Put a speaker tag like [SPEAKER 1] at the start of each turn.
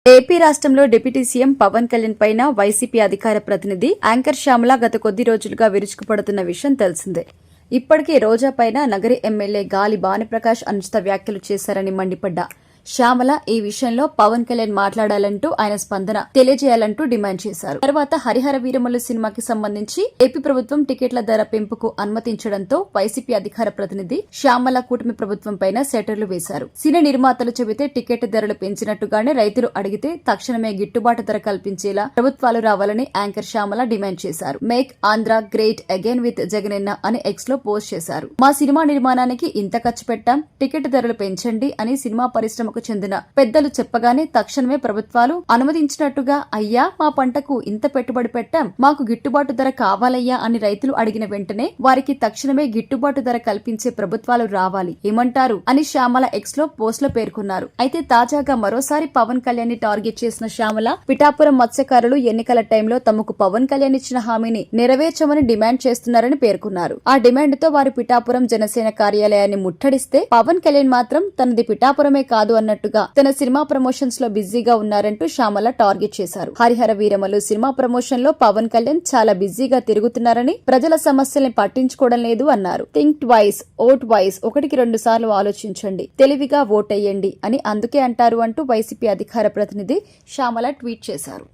[SPEAKER 1] AP రాష్ట్రంలో deputy CM Pawan Kalyan పైన YCP అధికార ప్రతినిధి యాంకర్ శ్యామల గత కొద్ది రోజులుగా విరుచుకుపడుతున్న విషయం తెలిసిందే. ఇప్పటికే రోజా పైన నగరి ఎమ్మెల్యే గాలి భానుప్రకాష్ అనుచిత వ్యాఖ్యలు చేశారని మండిపడ్డా శ్యామల ఈ విషయంలో పవన్ కళ్యాణ్ మాట్లాడాలంటూ ఆయన స్పందన తెలియజేయాలంటూ డిమాండ్ చేశారు. తర్వాత హరిహర వీరమల్లు సినిమాకి సంబంధించి ఏపీ ప్రభుత్వం టికెట్ల ధర పెంపుకు అనుమతించడంతో వైసీపీ అధికార ప్రతినిధి శ్యామల కూటమి ప్రభుత్వం పైన సెటర్లు వేశారు. సినీ నిర్మాతలు చెబితే టికెట్ ధరలు పెంచినట్టుగానే రైతులు అడిగితే తక్షణమే గిట్టుబాటు ధర కల్పించేలా ప్రభుత్వాలు రావాలని యాంకర్ శ్యామల డిమాండ్ చేశారు. Make Andhra great again with Jagananna అని ఎక్స్ లో పోస్ట్ చేశారు. మా సినిమా నిర్మాణానికి ఇంత ఖర్చు పెట్టాం, టికెట్ ధరలు పెంచండి అని సినిమా పరిశ్రమ చెందిన పెద్దలు చెప్పగానే తక్షణమే ప్రభుత్వాలు అనుమతించినట్టుగా అయ్యా మా పంటకు ఇంత పెట్టుబడి పెట్టాం, మాకు గిట్టుబాటు ధర కావాలయ్యా అని రైతులు అడిగిన వెంటనే వారికి తక్షణమే గిట్టుబాటు ధర కల్పించే ప్రభుత్వాలు రావాలి, ఏమంటారు అని శ్యామల ఎక్స్ లో పోస్ట్ లో పేర్కొన్నారు. అయితే తాజాగా మరోసారి పవన్ కళ్యాణ్ ని టార్గెట్ చేసిన శ్యామల పిఠాపురం మత్స్యకారులు ఎన్నికల టైంలో తమకు పవన్ కళ్యాణ్ ఇచ్చిన హామీని నెరవేర్చమని డిమాండ్ చేస్తున్నారని పేర్కొన్నారు. ఆ డిమాండ్ తో వారి పిఠాపురం జనసేన కార్యాలయాన్ని ముట్టడిస్తే పవన్ కళ్యాణ్ మాత్రం తనది పిఠాపురమే కాదు అన్నట్టుగా తన సినిమా ప్రమోషన్స్ లో బిజీగా ఉన్నారంటూ శ్యామల టార్గెట్ చేశారు. హరిహర వీరమల్లు సినిమా ప్రమోషన్ లో పవన్ కళ్యాణ్ చాలా బిజీగా తిరుగుతున్నారని, ప్రజల సమస్యల్ని పట్టించుకోవడం లేదు అన్నారు. థింక్ ట్వైస్, ఓట్ వైస్, 1-2 సార్లు ఆలోచించండి, తెలివిగా ఓటెయ్యండి అని అందుకే అంటారు అంటూ వైసీపీ అధికార ప్రతినిధి శ్యామల ట్వీట్ చేశారు.